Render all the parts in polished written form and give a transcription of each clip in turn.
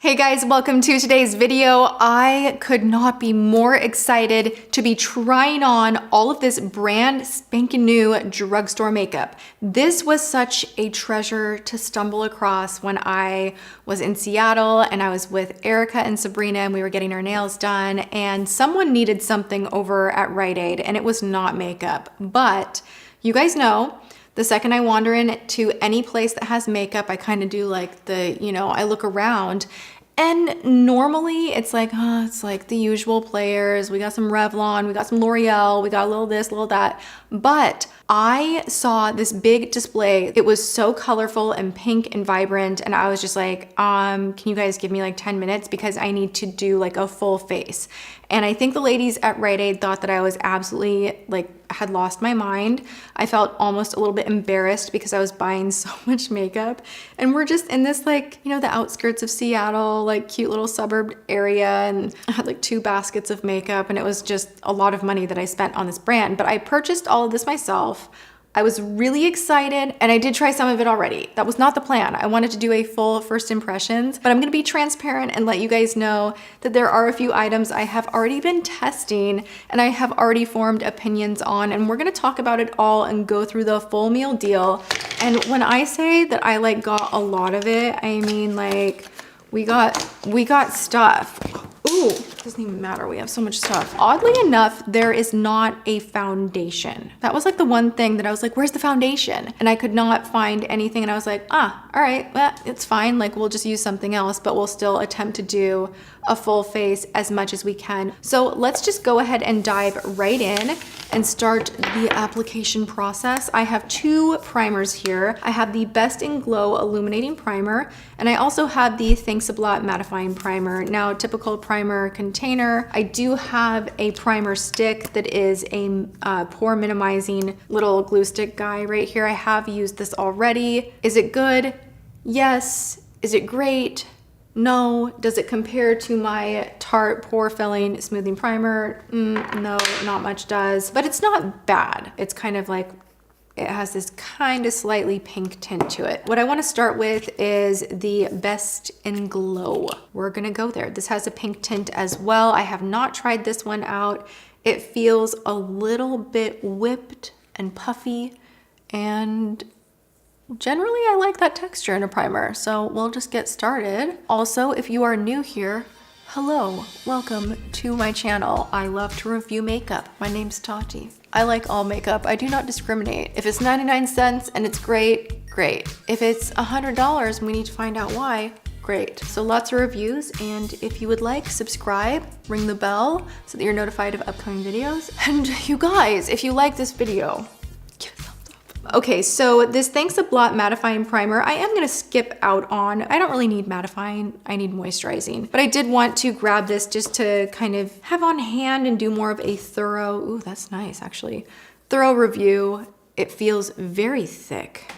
Hey guys, welcome to today's video. I could not be more excited to be trying on all of this brand spanking new drugstore makeup. This was such a treasure to stumble across when I was in Seattle and I was with Erica and Sabrina and we were getting our nails done, and someone needed something over at Rite Aid and it was not makeup. But you guys know, the second I wander into any place that has makeup, I kind of do like I look around, and normally it's like, it's like the usual players. We got some Revlon, we got some L'Oreal, we got a little this, little that. But I saw this big display. It was so colorful and pink and vibrant. And I was just like, can you guys give me like 10 minutes because I need to do like a full face. And I think the ladies at Rite Aid thought that I was absolutely had lost my mind. I felt almost a little bit embarrassed because I was buying so much makeup. And we're just in this the outskirts of Seattle, cute little suburb area. And I had 2 baskets of makeup and it was just a lot of money that I spent on this brand. But I purchased all of this myself. I was really excited and I did try some of it already. That was not the plan. I wanted to do a full first impressions, but I'm gonna be transparent and let you guys know that there are a few items I have already been testing and I have already formed opinions on, and we're gonna talk about it all and go through the full meal deal. And when I say that I got a lot of it, I mean we got stuff. Ooh, it doesn't even matter. We have so much stuff. Oddly enough, there is not a foundation. That was the one thing that I was like, where's the foundation? And I could not find anything. And I was like, all right, well, it's fine. We'll just use something else, but we'll still attempt to do a full face as much as we can. So let's just go ahead and dive right in and start the application process. I have 2 primers here. I have the Best in Glow Illuminating Primer, and I also have the Thanks a Blot Mattifying Primer. Now, typical primer container. I do have a primer stick that is a pore minimizing little glue stick guy right here. I have used this already. Is it good? Yes. Is it great? No. Does it compare to my Tarte Pore Filling Smoothing Primer? No, not much does, but it's not bad. It's kind of it has this kind of slightly pink tint to it. What I want to start with is the Best in Glow. We're gonna go there. This has a pink tint as well. I have not tried this one out. It feels a little bit whipped and puffy, and generally I like that texture in a primer, so we'll just get started. Also, if you are new here, hello, welcome to my channel. I love to review makeup. My name's Tati. I like all makeup. I do not discriminate. If it's 99 cents and it's great, great. If it's $100 and we need to find out why, great. So lots of reviews, and if you would like, subscribe, ring the bell so that you're notified of upcoming videos. And you guys, if you like this video, give it a thumbs up. Okay, so this Thanks a Blot Mattifying Primer, I am gonna skip out on. I don't really need mattifying, I need moisturizing. But I did want to grab this just to kind of have on hand and do more of a thorough, ooh, that's nice actually, thorough review. It feels very thick.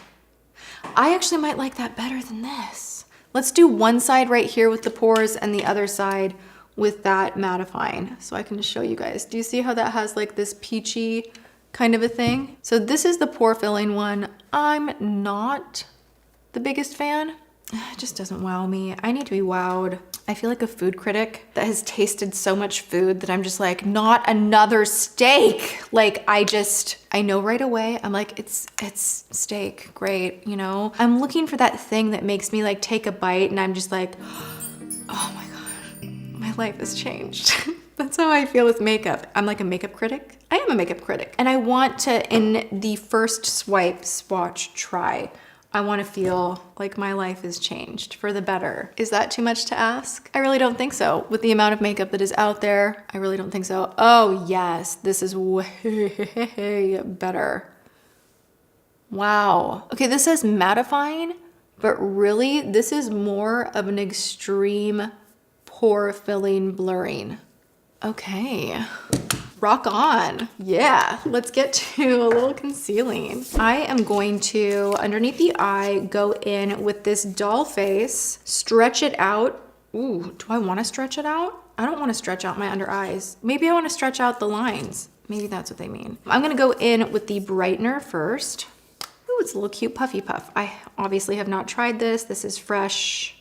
I actually might like that better than this. Let's do one side right here with the pores and the other side with that mattifying. So I can just show you guys. Do you see how that has this peachy kind of a thing? So this is the pore filling one. I'm not the biggest fan. It just doesn't wow me. I need to be wowed. I feel like a food critic that has tasted so much food that I'm just not another steak. I know right away. I'm it's steak, great, I'm looking for that thing that makes me take a bite and I'm just oh my God, my life has changed. That's how I feel with makeup. I'm a makeup critic. I am a makeup critic. And I want to, in the first swipe, swatch, try, I want to feel like my life has changed for the better. Is that too much to ask? I really don't think so. With the amount of makeup that is out there, I really don't think so. Oh yes, this is way better. Wow. Okay, this says mattifying, but really this is more of an extreme pore filling blurring. Okay, rock on. Yeah, let's get to a little concealing. I am going to, underneath the eye, go in with this doll face, stretch it out. Ooh, do I want to stretch it out? I don't want to stretch out my under eyes. Maybe I want to stretch out the lines. Maybe that's what they mean. I'm gonna go in with the Brightener first. Ooh, it's a little cute puffy puff. I obviously have not tried this. This is fresh.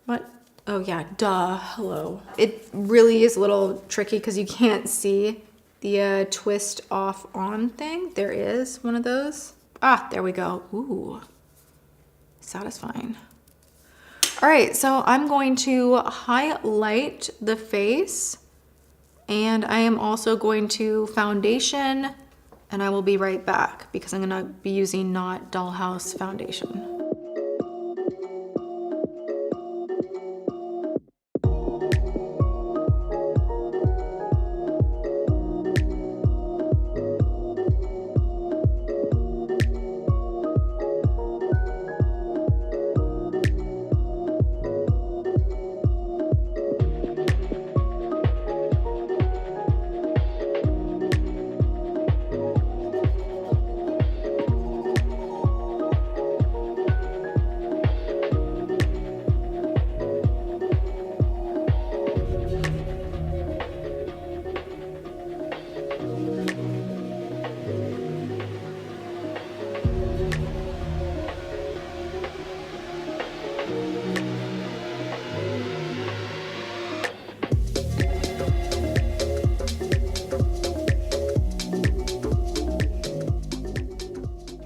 What? Oh yeah, duh, hello. It really is a little tricky because you can't see the twist off on thing. There is one of those. Ah, there we go. Ooh, satisfying. All right, so I'm going to highlight the face, and I am also going to foundation, and I will be right back because I'm gonna be using Not Dollhouse foundation.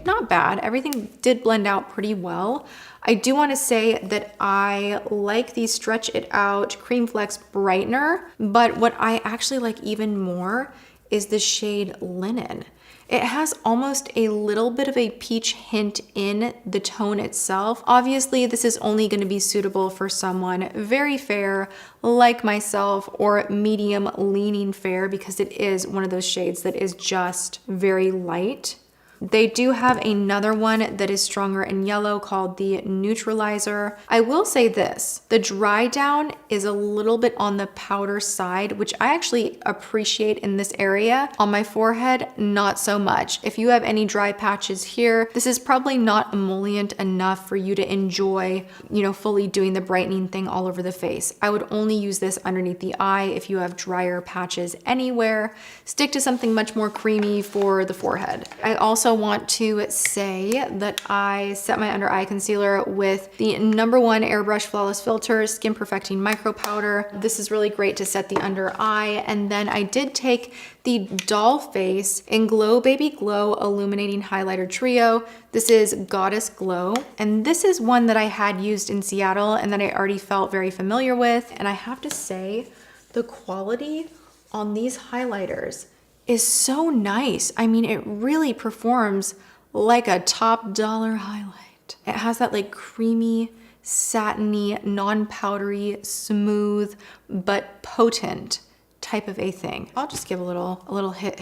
Not bad. Everything did blend out pretty well. I do want to say that I like the Stretch It Out Cream Flex Brightener, but what I actually like even more is the shade Linen. It has almost a little bit of a peach hint in the tone itself. Obviously, this is only going to be suitable for someone very fair like myself or medium leaning fair because it is one of those shades that is just very light. They do have another one that is stronger in yellow called the Neutralizer. I will say this, the dry down is a little bit on the powder side, which I actually appreciate in this area. On my forehead, not so much. If you have any dry patches here, this is probably not emollient enough for you to enjoy, fully doing the brightening thing all over the face. I would only use this underneath the eye if you have drier patches anywhere. Stick to something much more creamy for the forehead. I also want to say that I set my under eye concealer with the #1 Airbrush Flawless Filter Skin Perfecting Micro Powder. This is really great to set the under eye. And then I did take the Doll Face in Glow Baby Glow Illuminating Highlighter Trio. This is Goddess Glow. And this is one that I had used in Seattle and that I already felt very familiar with. And I have to say, the quality on these highlighters is so nice. I mean, it really performs like a top dollar highlight. It has that like creamy, satiny, non-powdery, smooth, but potent type of a thing. I'll just give a little hit.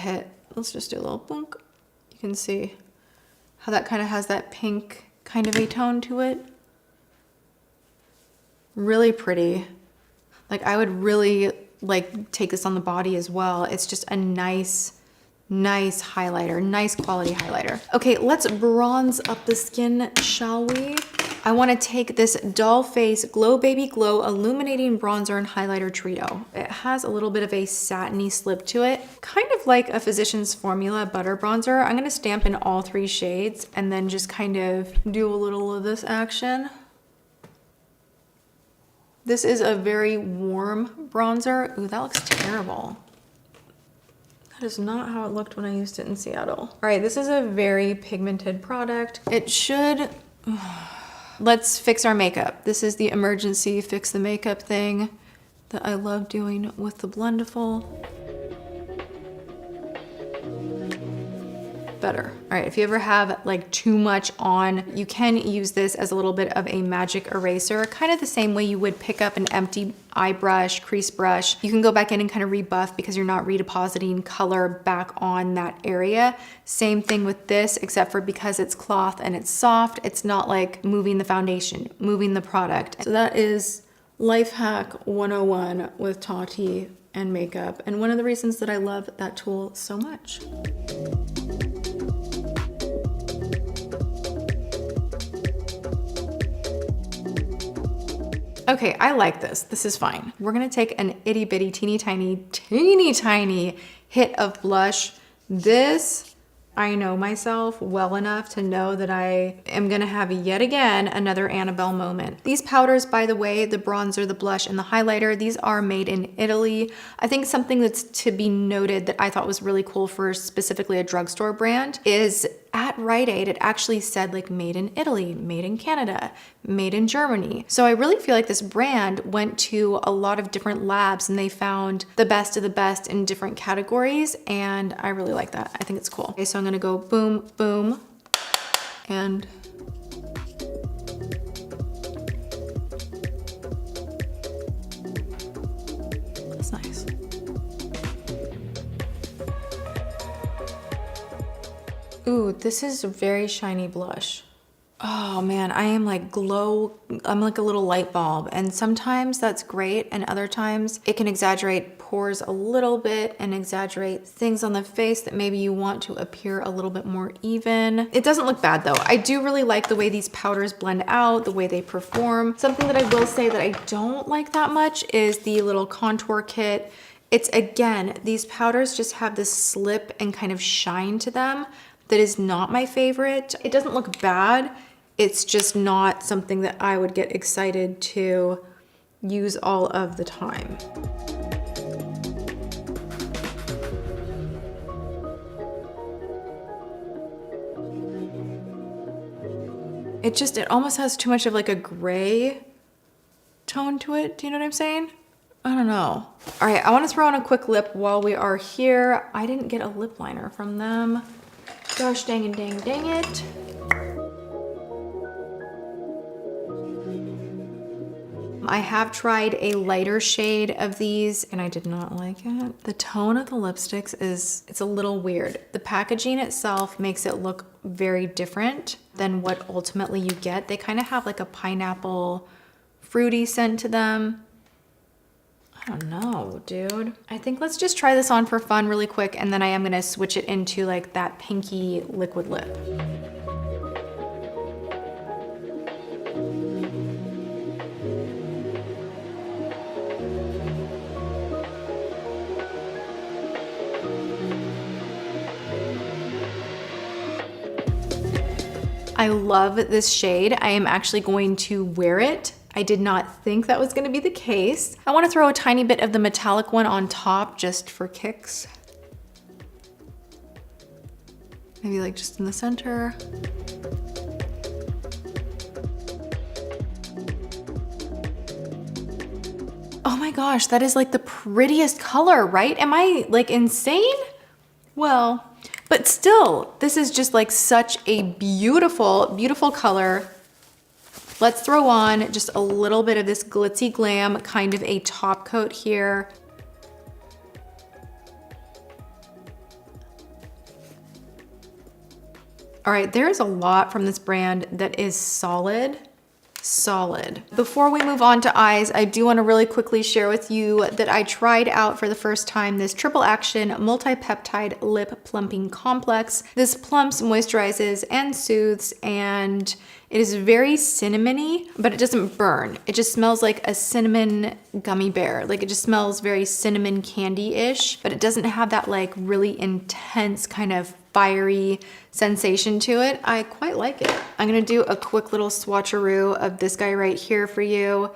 Let's just do a little boonk. You can see how that kind of has that pink kind of a tone to it. Really pretty. Like I would really take this on the body as well. It's just a nice highlighter, nice quality highlighter. Okay, let's bronze up the skin, shall we? I wanna take this Doll Face Glow Baby Glow Illuminating Bronzer and Highlighter Trio. It has a little bit of a satiny slip to it, kind of like a Physicians Formula Butter Bronzer. I'm gonna stamp in all 3 shades and then just kind of do a little of this action. This is a very warm bronzer. Ooh, that looks terrible. That is not how it looked when I used it in Seattle. All right, this is a very pigmented product. It should, let's fix our makeup. This is the emergency fix the makeup thing that I love doing with the Blendiful. Better. All right, if you ever have like too much on, you can use this as a little bit of a magic eraser, kind of the same way you would pick up an empty eye brush, crease brush. You can go back in and kind of rebuff because you're not redepositing color back on that area. Same thing with this, except for because it's cloth and it's soft, it's not like moving the foundation, moving the product. So that is Life Hack 101 with Tati and makeup, and one of the reasons that I love that tool so much. Okay, I like this. This is fine. We're gonna take an itty bitty teeny tiny hit of blush. This I know myself well enough to know that I am gonna have yet again another Annabelle moment. These powders, by the way, the bronzer, the blush, and the highlighter, these are made in Italy. I think something that's to be noted that I thought was really cool for specifically a drugstore brand is at Rite Aid, it actually said like made in Italy, made in Canada, made in Germany. So I really feel like this brand went to a lot of different labs and they found the best of the best in different categories. And I really like that. I think it's cool. Okay, so I'm gonna go boom, boom, and that's nice. Ooh, this is a very shiny blush. Oh man, I am like I'm like a little light bulb, and sometimes that's great and other times it can exaggerate pores a little bit and exaggerate things on the face that maybe you want to appear a little bit more even. It doesn't look bad though. I do really like the way these powders blend out, the way they perform. Something that I will say that I don't like that much is the little contour kit. It's again, these powders just have this slip and kind of shine to them that is not my favorite. It doesn't look bad. It's just not something that I would get excited to use all of the time. It almost has too much of like a gray tone to it. Do you know what I'm saying? I don't know. All right, I wanna throw on a quick lip while we are here. I didn't get a lip liner from them. Gosh dang and dang dang it. I have tried a lighter shade of these and I did not like it. The tone of the lipsticks it's a little weird. The packaging itself makes it look very different than what ultimately you get. They kind of have like a pineapple fruity scent to them. I don't know, dude. I think let's just try this on for fun really quick and then I am gonna switch it into like that pinky liquid lip. I love this shade. I am actually going to wear it. I did not think that was gonna be the case. I wanna throw a tiny bit of the metallic one on top just for kicks. Maybe like just in the center. Oh my gosh, that is like the prettiest color, right? Am I like insane? Well, but still, this is just like such a beautiful, beautiful color. Let's throw on just a little bit of this glitzy glam, kind of a top coat here. All right, there's a lot from this brand that is solid. Before we move on to eyes, I do want to really quickly share with you that I tried out for the first time this triple action multi-peptide lip plumping complex. This plumps, moisturizes, and soothes, and it is very cinnamony, but it doesn't burn. It just smells like a cinnamon gummy bear. Like it just smells very cinnamon candy-ish, but it doesn't have that like really intense kind of fiery sensation to it. I quite like it. I'm gonna do a quick little swatcheroo of this guy right here for you.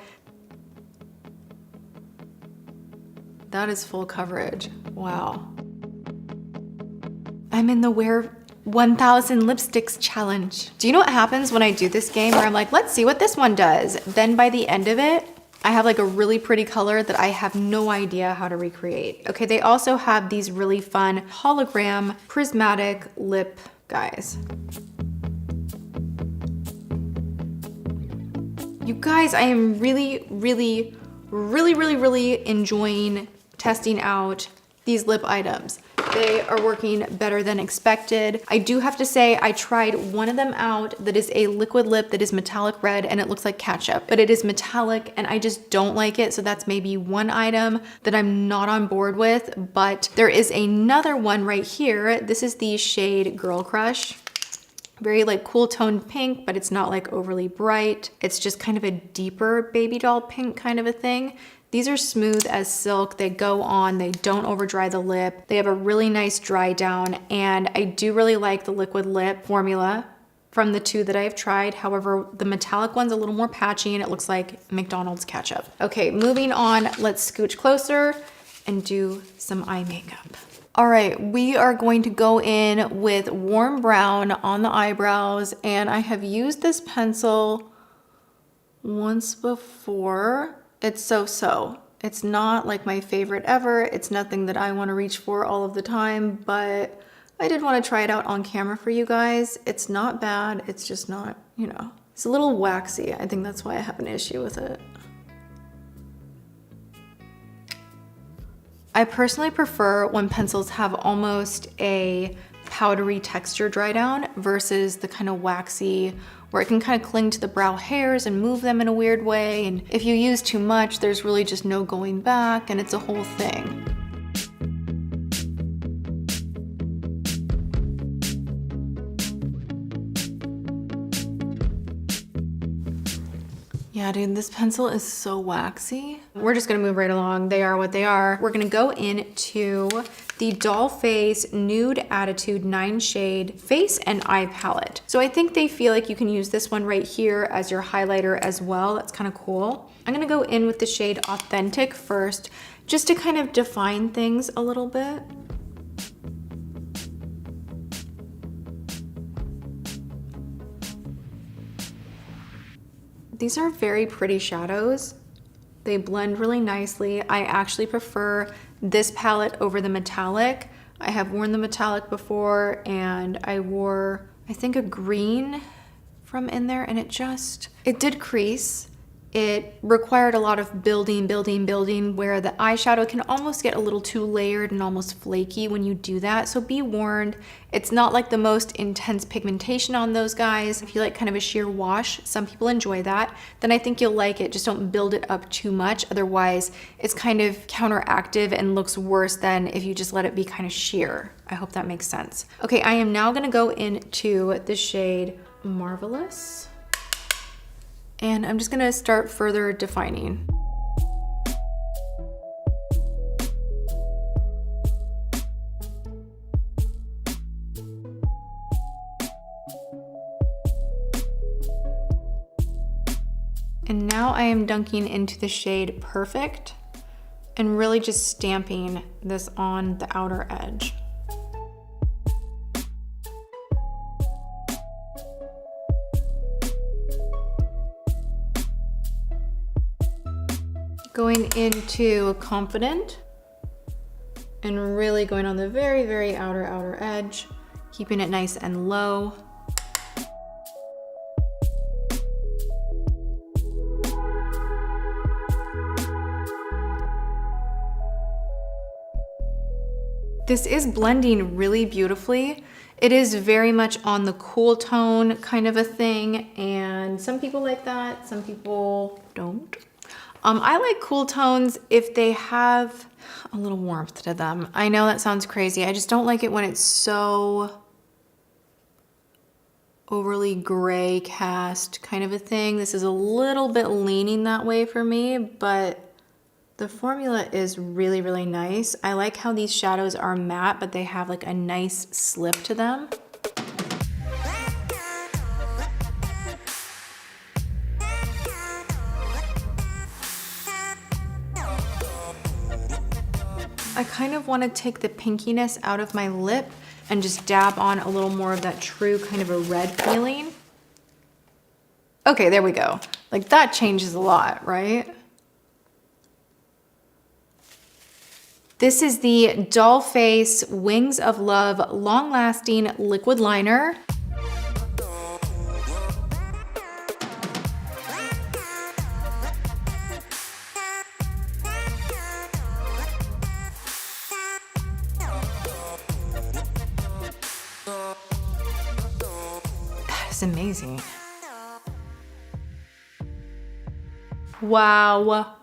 That is full coverage. Wow. I'm in the Wear 1000 Lipsticks challenge. Do you know what happens when I do this game where I'm like, let's see what this one does? Then by the end of it, I have like a really pretty color that I have no idea how to recreate. Okay, they also have these really fun hologram prismatic lip guys. You guys, I am really enjoying testing out these lip items. They are working better than expected. I do have to say, I tried one of them out that is a liquid lip that is metallic red and it looks like ketchup, but it is metallic and I just don't like it. So that's maybe one item that I'm not on board with, but there is another one right here. This is the shade Girl Crush. Very like cool toned pink, but it's not like overly bright. It's just kind of a deeper baby doll pink kind of a thing. These are smooth as silk. They go on, they don't over dry the lip. They have a really nice dry down, and I do really like the liquid lip formula from the two that I've tried. However, the metallic one's a little more patchy and it looks like McDonald's ketchup. Okay, moving on, let's scooch closer and do some eye makeup. All right, we are going to go in with warm brown on the eyebrows, and I have used this pencil once before. It's so-so. It's not like my favorite ever. It's nothing that I want to reach for all of the time, but I did want to try it out on camera for you guys. It's not bad. It's just not, you know, it's a little waxy. I think that's why I have an issue with it. I personally prefer when pencils have almost a powdery texture dry down versus the kind of waxy where it can kind of cling to the brow hairs and move them in a weird way. And if you use too much, there's really just no going back and it's a whole thing. Yeah, dude, this pencil is so waxy. We're just gonna move right along. They are what they are. We're gonna go into the Doll Face Nude Attitude 9 Shade Face and Eye Palette. So I think they feel like you can use this one right here as your highlighter as well. That's kind of cool. I'm gonna go in with the shade Authentic first, just to kind of define things a little bit. These are very pretty shadows. They blend really nicely. I actually prefer this palette over the metallic. I have worn the metallic before and I wore, I think, a green from in there, and it did crease. It required a lot of building, where the eyeshadow can almost get a little too layered and almost flaky when you do that. So be warned, it's not like the most intense pigmentation on those guys. If you like kind of a sheer wash, some people enjoy that, then I think you'll like it. Just don't build it up too much. Otherwise, it's kind of counteractive and looks worse than if you just let it be kind of sheer. I hope that makes sense. Okay, I am now gonna go into the shade Marvelous. And I'm just gonna start further defining. And now I am dunking into the shade Perfect and really just stamping this on the outer edge. Going into Confident and really going on the very outer edge, keeping it nice and low. This is blending really beautifully. It is very much on the cool tone kind of a thing, and some people like that, some people don't. I like cool tones if they have a little warmth to them. I know that sounds crazy. I just don't like it when it's so overly gray cast kind of a thing. This is a little bit leaning that way for me, but the formula is really nice. I like how these shadows are matte, but they have like a nice slip to them. I kind of want to take the pinkiness out of my lip and just dab on a little more of that true kind of a red feeling. Okay, there we go. Like that changes a lot, right? This is the Doll Face Wings of Love Long Lasting Liquid Liner. It's amazing. Wow.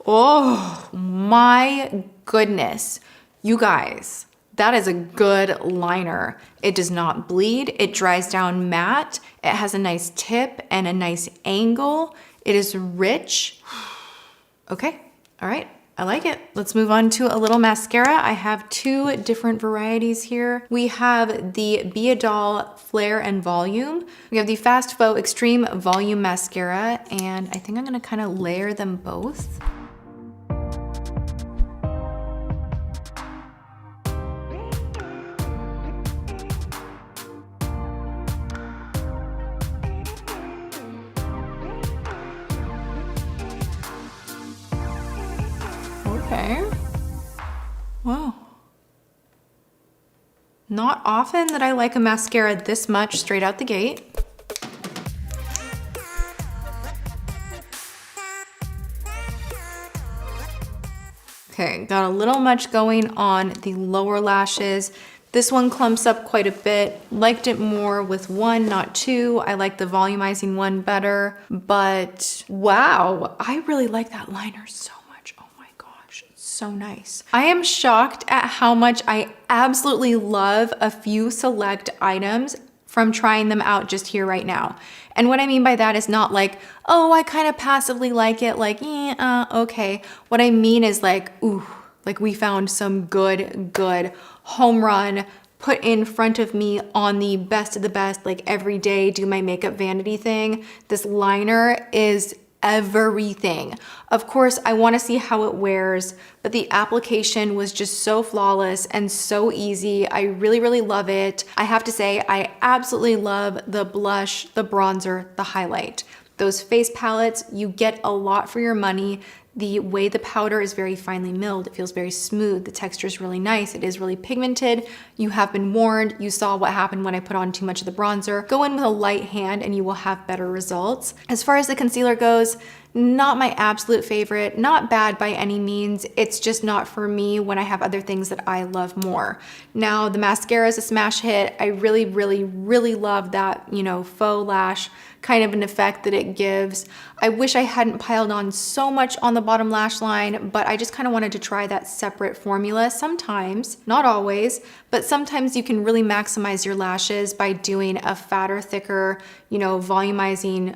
Oh my goodness. You guys, That is a good liner. It does not bleed. It dries down matte. It has a nice tip and a nice angle. It is rich. Okay, all right. I like it. Let's move on to a little mascara. I have two different varieties here. We have the Be a Doll Flare and Volume. We have the Fast Faux Extreme Volume Mascara, and I think I'm gonna kind of layer them both. Okay. Wow. Not often that I like a mascara this much straight out the gate. Okay, got a little much going on the lower lashes. This one clumps up quite a bit. Liked it more with one, not two. I like the volumizing one better, but wow, I really like that liner so much. Oh my gosh, it's so nice. I am shocked at how much I absolutely love a few select items from trying them out just here right now. And what I mean by that is not like, oh, I kind of passively like it, like, okay. What I mean is like, ooh, like we found some good home run, put in front of me on the best of the best, like every day, do my makeup vanity thing. This liner is everything. Of course, I want to see how it wears, but the application was just so flawless and so easy. I really love it. I have to say, I absolutely love the blush, the bronzer, the highlight. Those face palettes, you get a lot for your money. The way the powder is very finely milled, it feels very smooth. The texture is really nice. It is really pigmented. You have been warned. You saw what happened when I put on too much of the bronzer. Go in with a light hand and you will have better results. As far as the concealer goes, not my absolute favorite, not bad by any means. It's just not for me when I have other things that I love more. Now, the mascara is a smash hit. I really love that, you know, faux lash kind of an effect that it gives. I wish I hadn't piled on so much on the bottom lash line, but I just kind of wanted to try that separate formula. Sometimes, not always, but sometimes you can really maximize your lashes by doing a fatter, thicker, you know, volumizing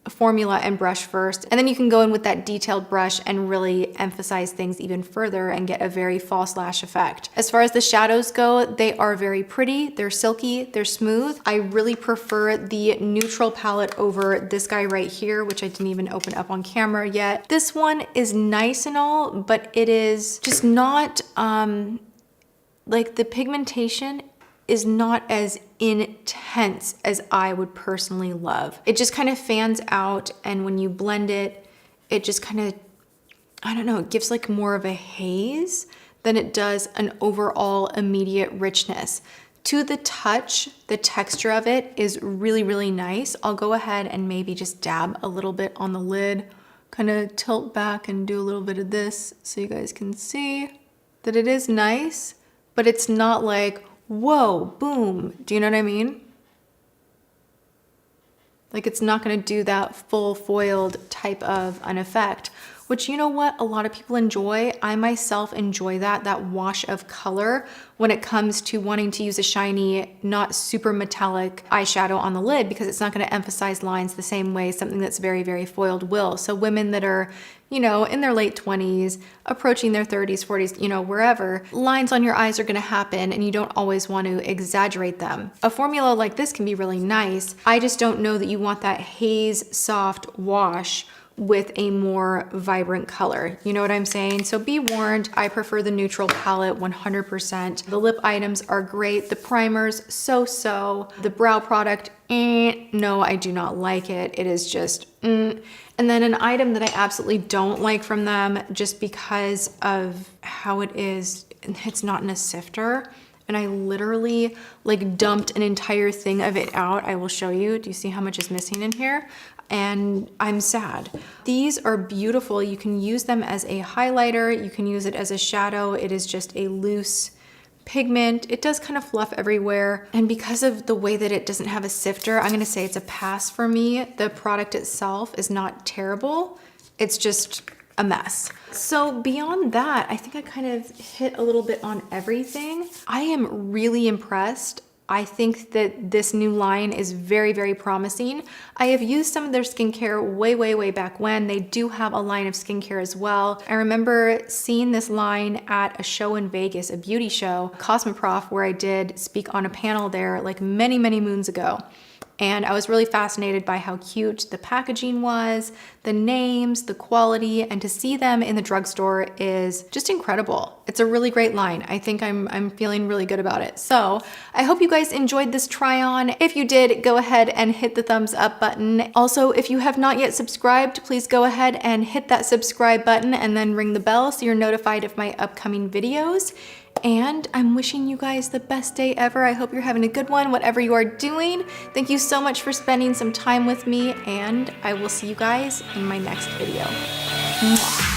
formula and brush first, and then you can go in with that detailed brush and really emphasize things even further and get a very false lash effect. As far as the shadows go, they are very pretty, they're silky, they're smooth. I really prefer the neutral palette over this guy right here, which I didn't even open up on camera yet. This one is nice and all, but it is just not, like the pigmentation is not as intense as I would personally love. It just kind of fans out, and when you blend it, it just kind of, I don't know, it gives like more of a haze than it does an overall immediate richness. To the touch, the texture of it is really nice. I'll go ahead and maybe just dab a little bit on the lid, kind of tilt back and do a little bit of this so you guys can see that it is nice, but it's not like, whoa, boom. Do you know what I mean? Like it's not gonna do that full foiled type of an effect, which, you know what, a lot of people enjoy. I myself enjoy that wash of color when it comes to wanting to use a shiny, not super metallic eyeshadow on the lid, because it's not gonna emphasize lines the same way something that's very foiled will. So women that are, you know, in their late 20s, approaching their 30s, 40s, you know, wherever, lines on your eyes are gonna happen and you don't always want to exaggerate them. A formula like this can be really nice. I just don't know that you want that haze soft wash with a more vibrant color. You know what I'm saying? So be warned, I prefer the neutral palette 100%. The lip items are great. The primers, so. The brow product, no, I do not like it. It is just, And then an item that I absolutely don't like from them just because of how it is, it's not in a sifter. And I literally like dumped an entire thing of it out. I will show you. Do you see how much is missing in here? And I'm sad. These are beautiful. You can use them as a highlighter. You can use it as a shadow. It is just a loose pigment. It does kind of fluff everywhere. And because of the way that it doesn't have a sifter, I'm gonna say it's a pass for me. The product itself is not terrible. It's just, a mess. So beyond that, I think I kind of hit a little bit on everything. I am really impressed. I think that this new line is very, very promising. I have used some of their skincare way back when. They do have a line of skincare as well. I remember seeing this line at a show in Vegas, a beauty show, Cosmoprof, where I did speak on a panel there like many moons ago. And I was really fascinated by how cute the packaging was, the names, the quality, and to see them in the drugstore is just incredible. It's a really great line. I think I'm feeling really good about it. So I hope you guys enjoyed this try on. If you did, go ahead and hit the thumbs up button. Also, if you have not yet subscribed, please go ahead and hit that subscribe button and then ring the bell so you're notified of my upcoming videos. And I'm wishing you guys the best day ever. I hope you're having a good one, whatever you are doing. Thank you so much for spending some time with me, and I will see you guys in my next video. Mwah.